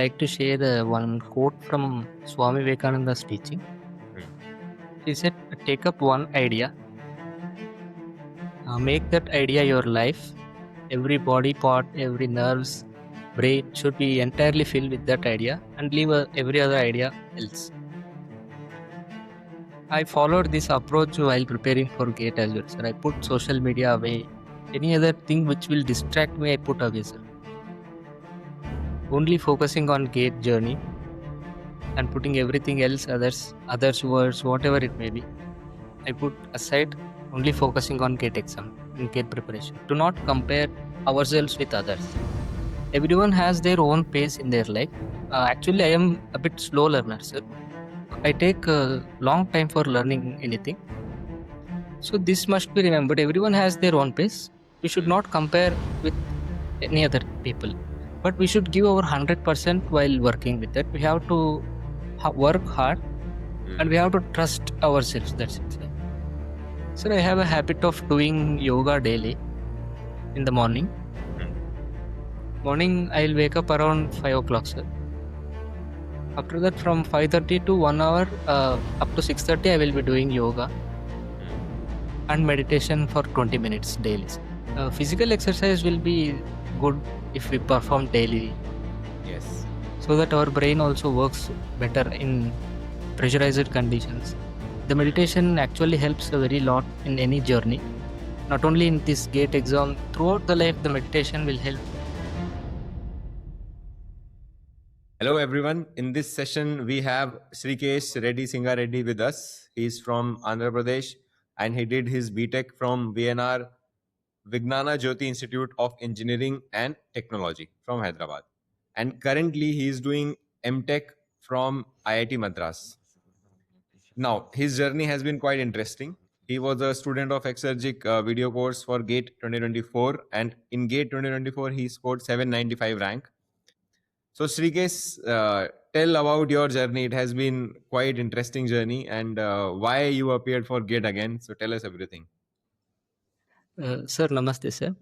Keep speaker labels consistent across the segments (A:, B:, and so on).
A: like to share one quote from Swami Vivekananda's teaching.
B: Hmm.
A: He said, "Take up one idea, make that idea your life. Every body part, every nerves, brain should be entirely filled with that idea, and leave every other idea else." I followed this approach while preparing for GATE as well, sir. I put social media away. Any other thing which will distract me, I put away, sir. Only focusing on GATE journey and putting everything else, others words, whatever it may be, I put aside, only focusing on GATE exam and GATE preparation. Do not compare ourselves with others. Everyone has their own pace in their life. Actually, I am a bit slow learner, sir. I take a long time for learning anything. So this must be remembered. Everyone has their own pace. We should not compare with any other people, but we should give our 100% while working with that. We have to work hard and we have to trust ourselves. That's it, sir. Sir, I have a habit of doing yoga daily in the morning. Morning, I'll wake up around 5 o'clock, sir. After that, from 5:30 to 1 hour up to 6:30, I will be doing yoga and meditation for 20 minutes daily. Physical exercise will be good if we perform daily,
B: Yes.
A: so that our brain also works better in pressurized conditions. The meditation actually helps a very lot in any journey. Not only in this GATE exam, throughout the life, the meditation will help.
B: Hello, everyone. In this session, we have Srikesh Reddy Singha Reddy with us. He's from Andhra Pradesh and he did his BTech from VNR Vignana Jyoti Institute of Engineering and Technology from Hyderabad. And currently, he is doing MTech from IIT Madras. Now, his journey has been quite interesting. He was a student of Exergic video course for GATE 2024, and in GATE 2024, he scored 795 rank. So, Srikesh, tell about your journey. It has been quite interesting journey, and why you appeared for GATE again. So, tell us everything.
A: Sir, namaste, sir.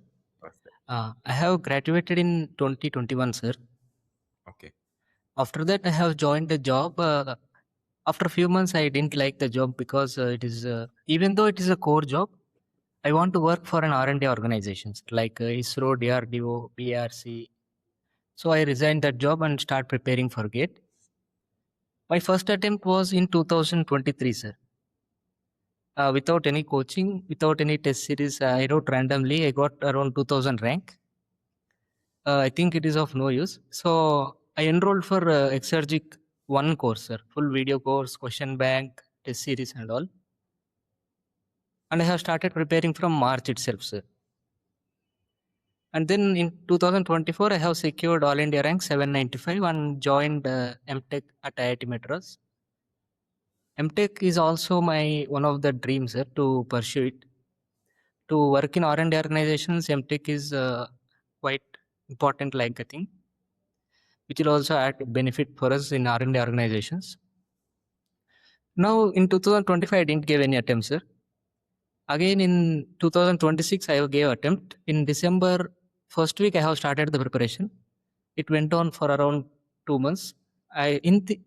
A: I have graduated in 2021, sir.
B: Okay.
A: After that, I have joined a job. After a few months, I didn't like the job because it is, even though it is a core job, I want to work for an R&D organizations like ISRO, DRDO, BRC. So I resigned that job and start preparing for GATE. My first attempt was in 2023, sir. Without any coaching, without any test series, I wrote randomly. I got around 2000 rank. I think it is of no use. So I enrolled for Exergic 1 course, sir. Full video course, question bank, test series and all. And I have started preparing from March itself, sir. And then in 2024, I have secured All India rank 795 and joined MTech at IIT Madras. MTech is also my one of the dreams, sir, to pursue it. To work in R&D organizations, MTech is quite important, like I think, which will also add benefit for us in R&D organizations. Now in 2025, I didn't give any attempt, sir. Again in 2026, I gave attempt. In December first week, I have started the preparation. It went on for around 2 months.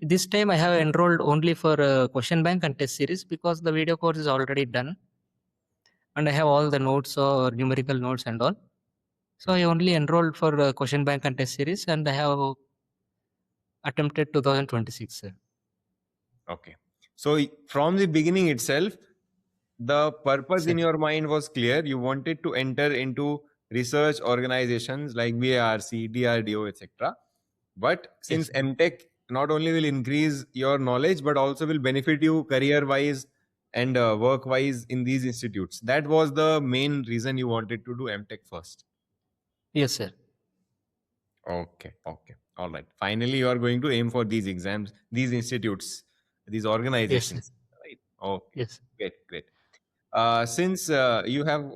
A: This time I have enrolled only for question bank and test series because the video course is already done, and I have all the notes or numerical notes and all. So I only enrolled for question bank and test series, and I have attempted 2026, sir.
B: Okay. So from the beginning itself, the purpose
A: Sir.
B: in your mind was clear. You wanted to enter into research organizations like VARC, DRDO, etc. But since
A: Yes.
B: MTech not only will increase your knowledge, but also will benefit you career-wise and work-wise in these institutes. That was the main reason you wanted to do MTech first.
A: Yes, sir.
B: Okay. Okay. All right. Finally, you are going to aim for these exams, these institutes, these
A: Yes, sir.
B: organizations. Right. Okay.
A: Yes.
B: Great. Great. Since you have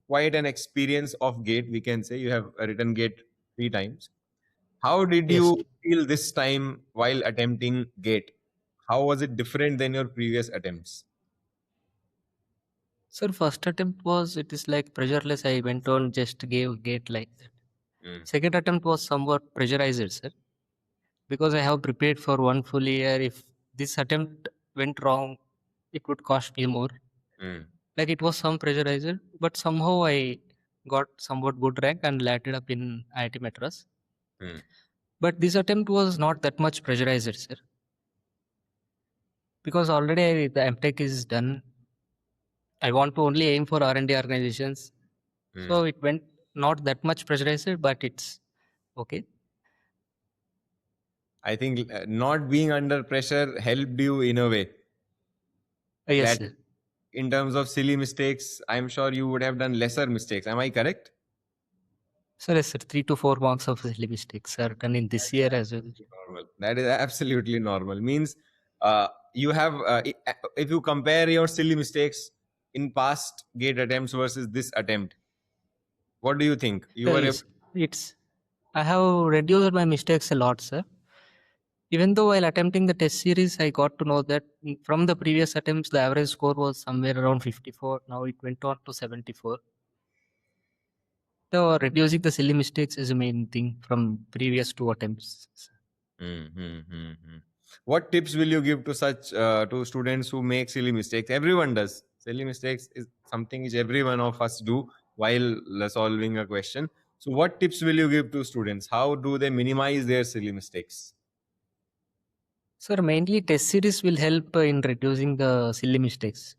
B: quite an experience of GATE, we can say you have written GATE 3 times. How did
A: Yes,
B: you
A: sir.
B: feel this time while attempting GATE? How was it different than your previous attempts?
A: Sir, first attempt was, it is like pressureless. I went on, just gave GATE like that.
B: Mm,
A: Second attempt was somewhat pressurized, sir, because I have prepared for one full year. If this attempt went wrong, it would cost me more.
B: mm,
A: Like it was some pressurized, but somehow I got somewhat good rank and landed up in IIT Madras.
B: mm.
A: But this attempt was not that much pressurized, sir, because already the MTech is done. I want to only aim for R&D organizations,
B: Mm.
A: so it went not that much pressurized, but it's okay.
B: I think not being under pressure helped you in a way
A: Yes,
B: that
A: sir.
B: in terms of silly mistakes, I'm sure you would have done lesser mistakes. Am I correct?
A: So yes, sir, 3 to 4 marks of silly mistakes are done in this year as well.
B: Normal. That is absolutely normal. Means you have, if you compare your silly mistakes in past gate attempts versus this attempt, what do you think? You were able.
A: Yes, it's. I have reduced my mistakes a lot, sir. Even though while attempting the test series, I got to know that from the previous attempts, the average score was somewhere around 54. Now it went on to 74. So reducing the silly mistakes is the main thing from previous 2 attempts.
B: Mm. What tips will you give to such to students who make silly mistakes? Everyone does. Silly mistakes is something which every one of us do while solving a question. So, what tips will you give to students? How do they minimize their silly mistakes?
A: Sir, mainly test series will help in reducing the silly mistakes.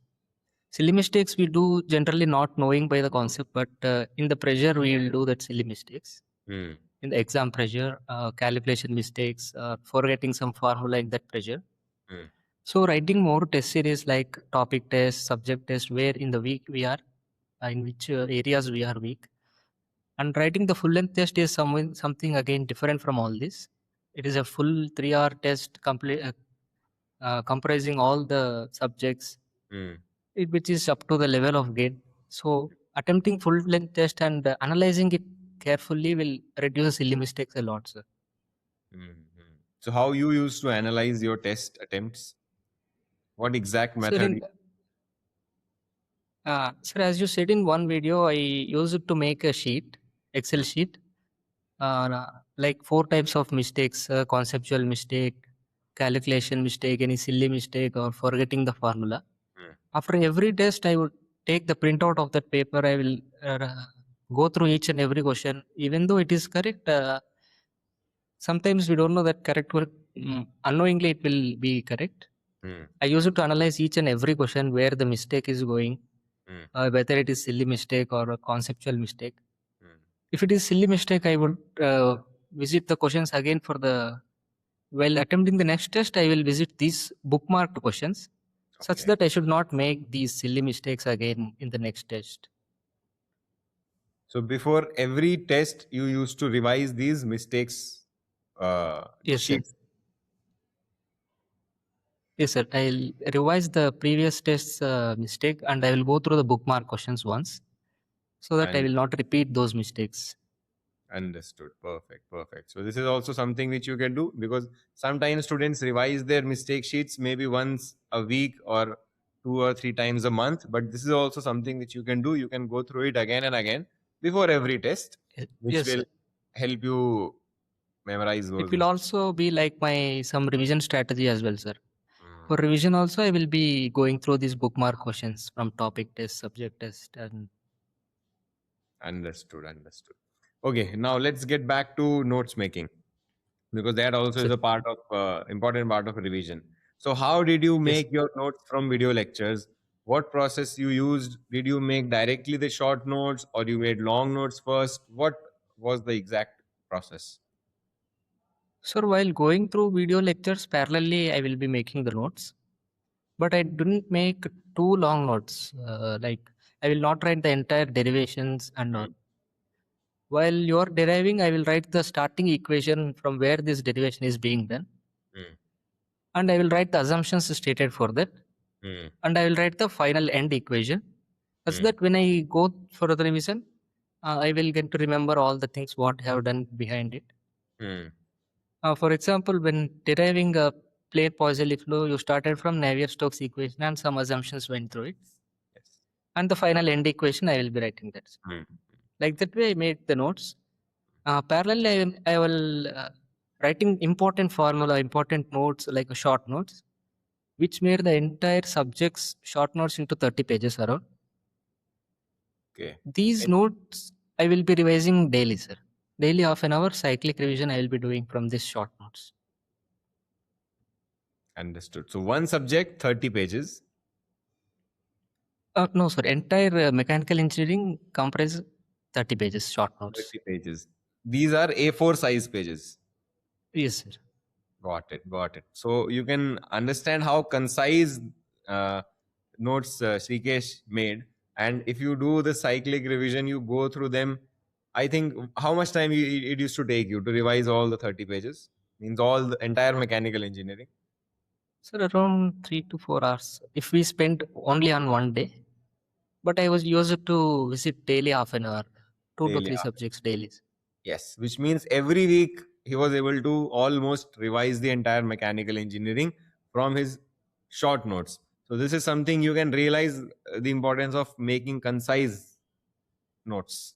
A: Silly mistakes we do generally not knowing by the concept, but in the pressure we will do that silly mistakes.
B: Mm,
A: In the exam pressure, calculation mistakes, forgetting some formula in that pressure.
B: mm,
A: So writing more test series like topic test, subject test, where in the week we are, in which areas we are weak, and writing the full length test is something again different from all this. It is a full 3 hour test complete, comprising all the subjects,
B: mm,
A: which is up to the level of gate. So attempting full length test and analyzing it carefully will reduce silly mistakes a lot, sir.
B: mm. So, how you used to analyze your test attempts? What exact
A: Sir,
B: method?
A: sir, as you said in one video, I used it to make a sheet, Excel
B: Mm,
A: sheet, like 4 types of mistakes: conceptual mistake, calculation mistake, any silly mistake, or forgetting the formula.
B: mm,
A: After every test, I would take the printout of that paper. I will go through each and every question, even though it is correct. Sometimes we don't know that correct will unknowingly it will be correct.
B: mm,
A: I use it to analyze each and every question where the mistake is going,
B: mm,
A: whether it is silly mistake or a conceptual mistake.
B: mm.
A: If it is silly mistake, I would visit the questions again for the while attempting the next test. I will visit these bookmarked questions, such
B: Okay.
A: that I should not make these silly mistakes again in the next test.
B: So before every test, you used to revise these mistakes
A: Yes, sir.
B: sheets
A: Yes, sir. I'll revise the previous test's mistake and I will go through the bookmark questions once, so that I
B: and
A: will not repeat those mistakes.
B: understood. Perfect, perfect. So this is also something which you can do because sometimes students revise their mistake sheets maybe once a week or 2 or 3 times a month. But this is also something which you can do. You can go through it again and again before every test, which
A: Yes,
B: will
A: sir.
B: help you memorize
A: It
B: those
A: will
B: mistakes.
A: also be like my some revision strategy as well, sir.
B: Mm.
A: For revision also, I will be going through these bookmark questions from topic test, subject test, and
B: Understood, understood. Okay, now let's get back to notes making because that also is
A: sir.
B: a part of important part of revision. So how did you
A: Yes.
B: make your notes from video lectures? What process you used? Did you make directly the short notes or you made long notes first? What was the exact process?
A: So while going through video lectures parallelly, I will be making the notes, but I didn't make too long notes. Like I will not write the entire derivations and all.
B: Mm,
A: While you are deriving, I will write the starting equation from where this derivation is being done,
B: mm,
A: and I will write the assumptions stated for that,
B: mm,
A: and I will write the final end equation, such
B: mm,
A: that when I go for the revision, I will get to remember all the things what I have done behind it.
B: mm.
A: For example, when deriving a plane Poisson flow, you started from Navier-Stokes equation and some assumptions went through it,
B: Yes.
A: and the final end equation I will be writing that.
B: Mm,
A: Like that way, I made the notes. Parallelly, I will writing important formula, important notes like short notes, which made the entire subject's short notes into 30 pages around.
B: Okay.
A: These
B: And-
A: notes I will be revising daily, sir. Daily half an hour cyclic revision I will be doing from these short notes.
B: Understood. So one subject, 30 pages.
A: No, sir. Entire mechanical engineering comprises 30 pages short notes.
B: 30 pages. These are A4 size pages.
A: Yes, sir.
B: Got it. Got it. So you can understand how concise uh, notes Srikesh made. And if you do the cyclic revision, you go through them. I think how much time it used to take you to revise all the 30 pages? Means all the entire mechanical engineering.
A: Sir, around 3 to 4 hours. If we spend only on one day, but I was used to visit daily half an hour, two to
B: Daily.
A: three subjects daily.
B: Yes, which means every week he was able to almost revise the entire mechanical engineering from his short notes. So this is something you can realize the importance of making concise notes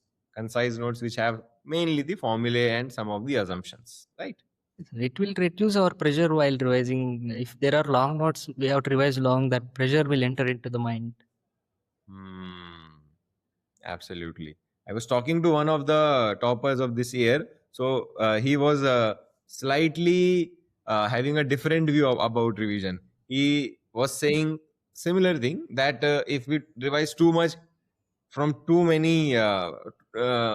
B: which have mainly the formulae and some of the assumptions, right?
A: It will reduce our pressure while revising. If there are long notes, we have to revise long. That pressure will enter into the mind.
B: Hmm. Absolutely. I was talking to one of the toppers of this year. So he was slightly having a different view about revision. He was saying similar thing that if we revise too much from too many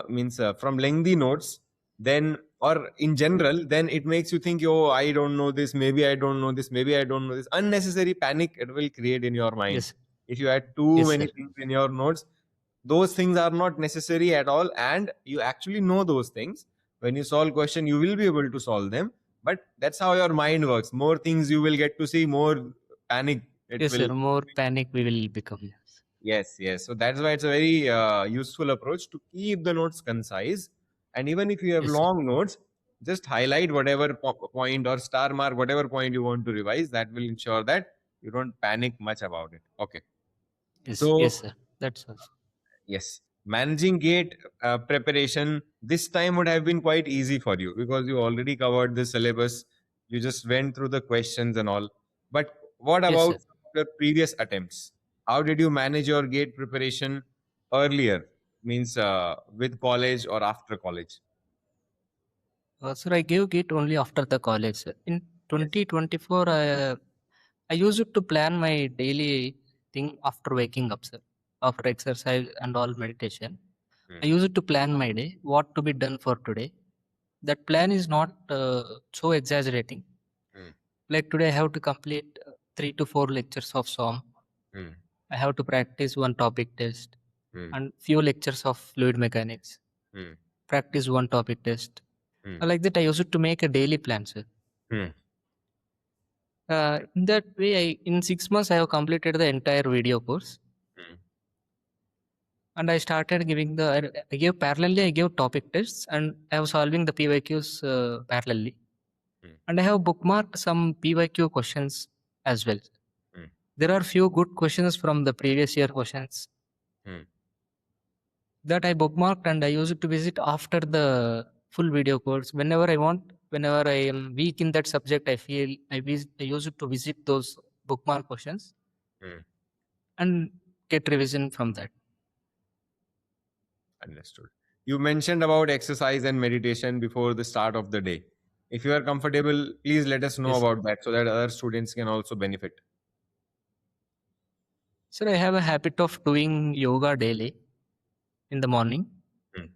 B: means from lengthy notes, then or in general, then it makes you think, oh, I don't know this, maybe I don't know this, maybe I don't know this. Unnecessary panic it will create in your mind
A: Yes,
B: if you add too
A: yes,
B: many
A: sir.
B: things in your notes. Those things are not necessary at all, and you actually know those things. When you solve question, you will be able to solve them, but that's how your mind works. More things you will get to see, more panic it
A: Yes, sir.
B: will.
A: More panic we will become. Yes,
B: Yes. So that's why it's a very useful approach to keep the notes concise. And even if you have
A: yes, sir.
B: long notes, just highlight whatever point or star mark whatever point you want to revise. That will ensure that you don't panic much about it. Okay.
A: Yes, yes,
B: So
A: sir. That's all.
B: yes, managing gate preparation this time would have been quite easy for you because you already covered the syllabus. You just went through the questions and all. But what
A: Yes,
B: about
A: sir.
B: the previous attempts? How did you manage your gate preparation earlier? Means with college or after college?
A: Sir, I gave it only after the college, sir. In
B: Yes.
A: 2024, I used to plan my daily thing after waking up, sir. After exercise and all meditation. I
B: Hmm.
A: used to plan my day, what to be done for today. That plan is not so exaggerating.
B: Hmm.
A: Like today, I have to complete 3 to 4 lectures of song.
B: Hmm.
A: I have to practice one topic test
B: Hmm.
A: and few lectures of fluid mechanics.
B: Hmm.
A: Practice one topic test.
B: Hmm.
A: Like that, I used to make a daily plan, sir.
B: Hmm.
A: In that way, in 6 months, I have completed the entire video course,
B: Hmm.
A: and I started giving I gave parallelly. I gave topic tests, and I was solving the PYQs parallelly.
B: Hmm.
A: And I have bookmarked some PYQ questions as well.
B: Hmm.
A: There are few good questions from the previous year questions
B: Hmm.
A: that I bookmarked, and I used to visit after the full video course whenever I want. Whenever I am weak in that subject, I feel I used to visit those bookmark questions
B: Hmm.
A: and get revision from that.
B: Understood. You mentioned about exercise and meditation before the start of the day. If you are comfortable, please let us know
A: Yes.
B: about that so that other students can also benefit.
A: Sir, I have a habit of doing yoga daily in the morning.
B: Hmm.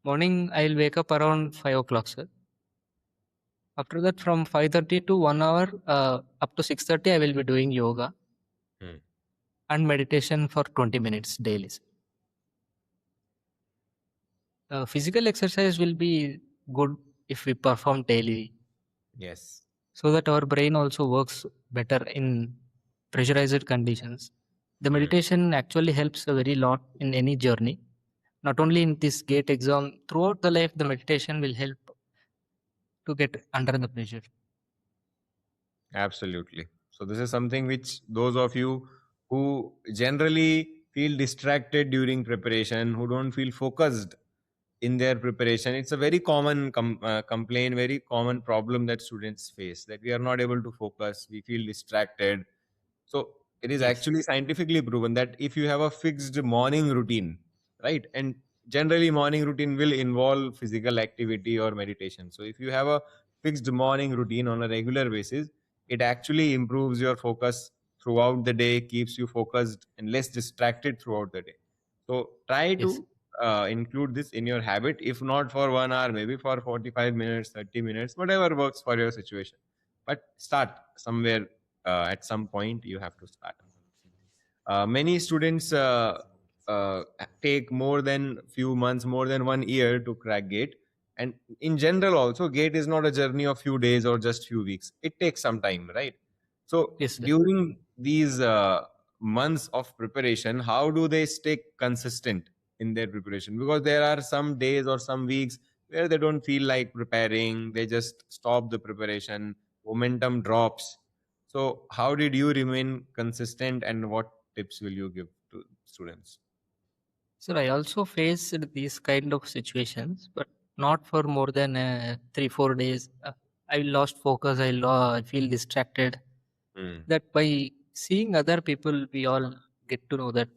A: Morning, I'll wake up around 5 o'clock, sir. After that, from 5:30 to 1 hour up to 6:30, I will be doing yoga
B: Hmm.
A: and meditation for 20 minutes daily, sir. Physical exercise will be good if we perform daily
B: Yes,
A: so that our brain also works better in pressurized conditions. The
B: hmm.
A: meditation actually helps a very lot in any journey. Not only in this gate exam, throughout the life, the meditation will help to get under the pressure.
B: Absolutely. So, this is something which those of you who generally feel distracted during preparation, who don't feel focused in their preparation. It's a very common complaint, very common problem that students face, that we are not able to focus, we feel distracted. So it is
A: Yes.
B: actually scientifically proven that if you have a fixed morning routine, right, and generally morning routine will involve physical activity or meditation. So if you have a fixed morning routine on a regular basis, it actually improves your focus throughout the day, keeps you focused and less distracted throughout the day. So try
A: Yes.
B: to include this in your habit, if not for 1 hour, maybe for 45 minutes, 30 minutes, whatever works for your situation. But start somewhere. At some point you have to start. Many students uh, take more than few months, more than 1 year to crack gate. And in general also, gate is not a journey of few days or just few weeks, it takes some time, right? So
A: Yes, sir.
B: during these months of preparation, how do they stay consistent in their preparation? Because there are some days or some weeks where they don't feel like preparing, they just stop the preparation, momentum drops. So how did you remain consistent, and what tips will you give to students?
A: Sir, I also faced these kind of situations, but not for more than 3 4 days. I lost focus. I feel distracted.
B: Mm,
A: That by seeing other people, we all get to know that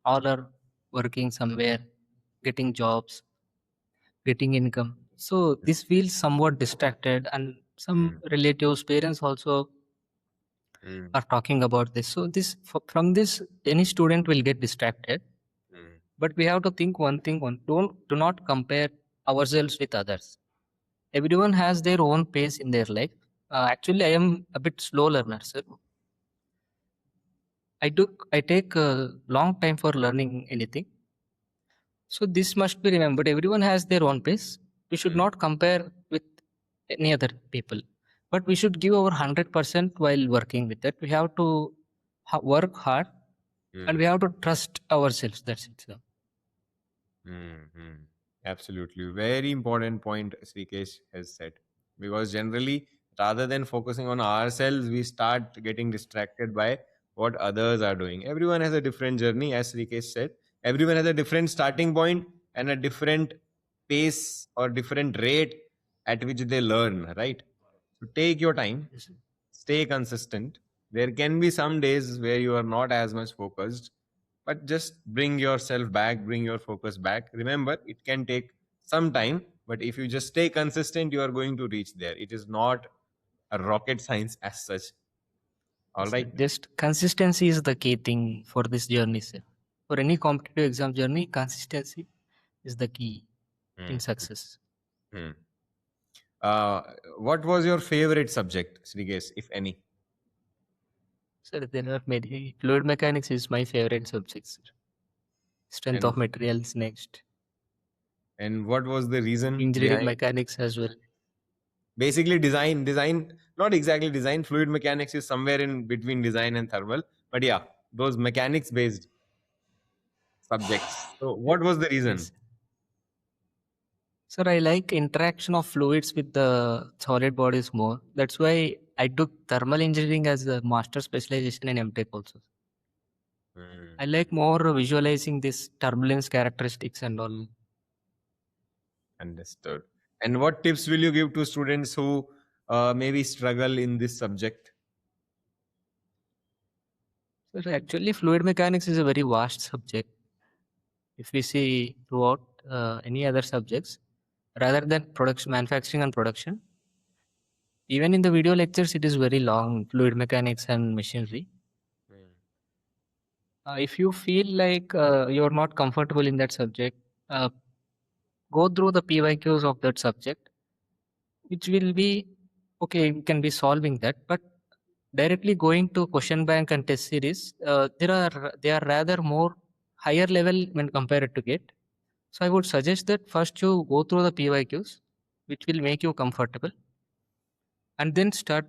A: all are working somewhere, getting jobs, getting income. So this feels somewhat distracted, and some
B: mm,
A: relatives, parents also
B: mm,
A: are talking about this. So from this, any student will get distracted.
B: mm,
A: But we have to think one thing: do not compare ourselves with others. Everyone has their own pace in their life. Actually, I am a bit slow learner, sir. I take a long time for learning anything. So this must be remembered. Everyone has their own pace. We should
B: mm,
A: not compare with any other people, but we should give our 100% while working with that. We have to work hard, and
B: mm.
A: we have to trust ourselves. That's it, sir.
B: Mm-hmm. Absolutely. Very important point Srikesh has said. Because generally, rather than focusing on ourselves, we start getting distracted by what others are doing. Everyone has a different journey, as Srikesh said. Everyone has a different starting point and a different pace or different rate at which they learn, right? So take your time,
A: Yes, sir.
B: stay consistent. There can be some days where you are not as much focused, but just bring yourself back, bring your focus back. Remember, it can take some time, but if you just stay consistent, you are going to reach there. It is not a rocket science as such. All
A: Yes, sir.
B: right.
A: Just consistency is the key thing for this journey, sir. For any competitive exam journey, consistency is the key in
B: Hmm.
A: success.
B: Hmm. Uh, what was your favorite subject, Srigesh, if any?
A: Sir, there are many. Fluid mechanics is my favorite subject, sir. Strength
B: And
A: of materials next.
B: what was the reason
A: Engineering
B: behind?
A: mechanics as well.
B: Basically, design, not exactly design. Fluid mechanics is somewhere in between design and thermal, but yeah, those mechanics based subjects. So, what was the reason?
A: Yes. Sir, I like interaction of fluids with the solid bodies more. That's why I took thermal engineering as a master specialization in MTech also. I
B: Hmm.
A: like more visualizing this turbulence characteristics and all.
B: Understood. And what tips will you give to students who maybe struggle in this subject?
A: Sir, actually, fluid mechanics is a very vast subject. If we see throughout any other subjects, rather than production, manufacturing and production, even in the video lectures, it is very long. Fluid mechanics and machinery.
B: Mm,
A: If you feel like you're not comfortable in that subject, uh, go through the PYQs of that subject, which will be okay. You can be solving that, but directly going to question bank and test series, they are rather more higher level when compared to GATE. So I would suggest that first you go through the PYQs, which will make you comfortable, and then start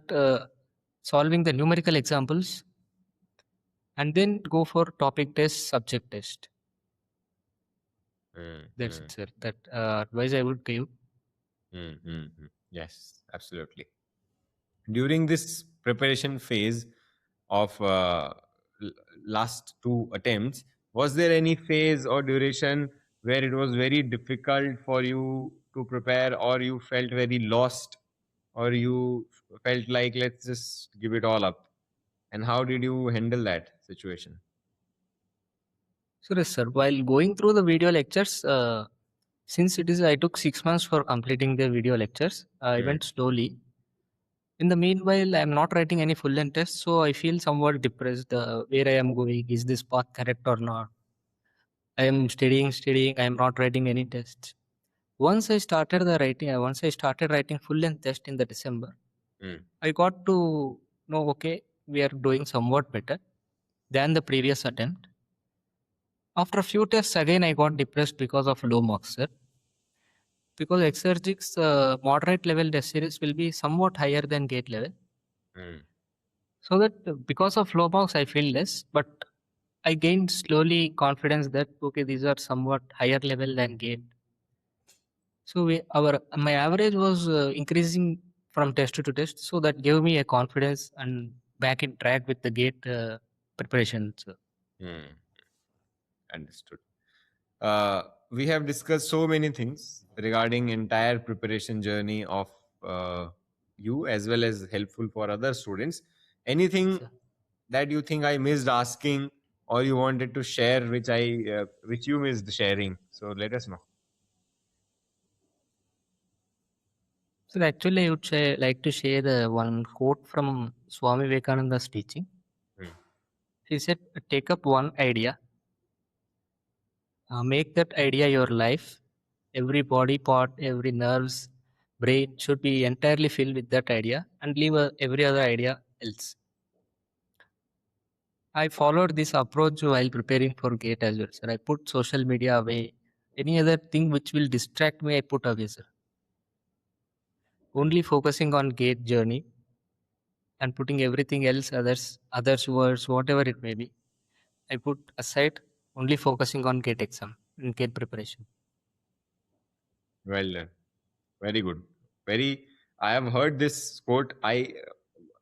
A: solving the numerical examples, and then go for topic test, subject test.
B: mm,
A: That's
B: mm,
A: it, sir. That advice I would give.
B: Yes, absolutely. During this preparation phase of l- last two attempts, was there any phase or duration where it was very difficult for you to prepare, or you felt very lost, or you felt like let's just give it all up? And how did you handle that situation?
A: So yes, sir. While going through the video lectures, since it is I took 6 months for completing the video lectures, I
B: Mm,
A: went slowly. In the meanwhile, I am not writing any full length test, so I feel somewhat depressed. Where I am going, is this path correct or not? I am studying. I am not writing any tests. Once I started writing full length test in the December,
B: mm,
A: I got to know, okay, we are doing somewhat better than the previous attempt. After a few tests, again I got depressed because of low marks, sir. Because Exergic's moderate level test series will be somewhat higher than gate level.
B: mm,
A: So that because of low marks, I feel less, but I gained slowly confidence that okay, these are somewhat higher level than gate. So our my average was increasing from test to test, so that gave me a confidence and back in track with the gate preparation. So,
B: mm. Understood. Uh, we have discussed so many things regarding entire preparation journey of you, as well as helpful for other students. Anything
A: so,
B: that you think I missed asking, or you wanted to share, which you missed sharing? So let us know.
A: so actually, I would like to share one quote from Swami Vivekananda's teaching.
B: Mm,
A: He said, "Take up one idea, make that idea your life. Every body part, every nerves, brain should be entirely filled with that idea, and leave every other idea else." I followed this approach while preparing for GATE as well, sir. I put social media away. Any other thing which will distract me, I put away, sir.
B: mm.
A: Only focusing on GATE journey and putting everything else, others words, whatever it may be, I put aside. Only focusing on GATE exam and GATE preparation.
B: Well done. Very good. Very. I have heard this quote. I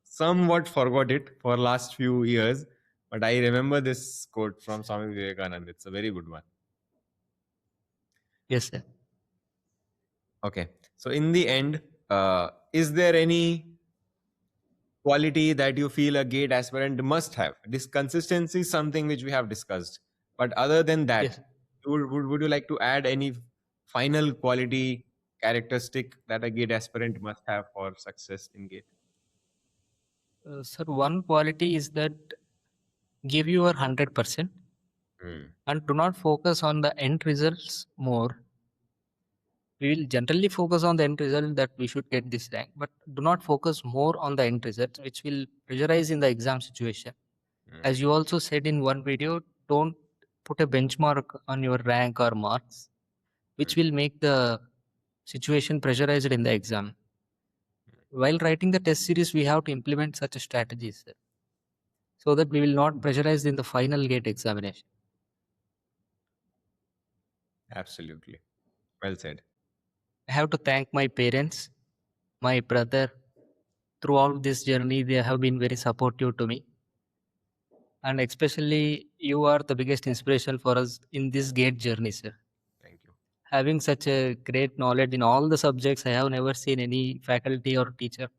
B: somewhat forgot it for last few years, but I remember this quote from Swami Vivekananda. It's a very good one.
A: Yes, sir.
B: Okay. So in the end, is there any quality that you feel a gate aspirant must have? This consistency is something which we have discussed. But other than
A: Yes.
B: that, would you like to add any final quality characteristic that a gate aspirant must have for success in gate?
A: Sir, one quality is that give your 100%
B: Hmm.
A: and do not focus on the end results more. We will generally focus on the end result that we should get this rank, but do not focus more on the end results, which will pressurize in the exam situation.
B: Hmm.
A: As you also said in one video, don't put a benchmark on your rank or marks, which
B: Hmm.
A: will make the situation pressurized in the exam. While writing the test series, we have to implement such a strategies, sir, so that we will not pressurize in the final gate examination.
B: Absolutely. Well said.
A: I have to thank my parents, my brother. Throughout this journey, they have been very supportive to me. And especially, you are the biggest inspiration for us in this gate journey, sir.
B: Thank you.
A: Having such a great knowledge in all the subjects, I have never seen any faculty or teacher.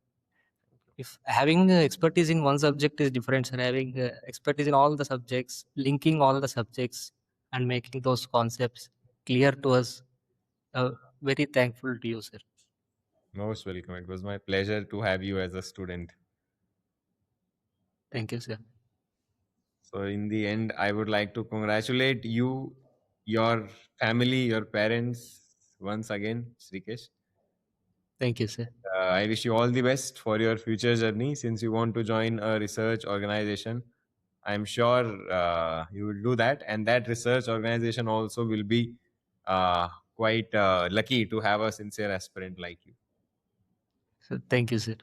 A: If having expertise in one subject is different, sir, having expertise in all the subjects, linking all the subjects, and making those concepts clear to us, very thankful to you, sir.
B: Most welcome. It was my pleasure to have you as a student.
A: Thank you, sir.
B: So, in the end, I would like to congratulate you, your family, your parents once again, Srikesh.
A: Thank you, sir.
B: I wish you all the best for your future journey. Since you want to join a research organization, I'm sure you will do that. And that research organization also will be quite lucky to have a sincere aspirant like you.
A: So, thank you, sir.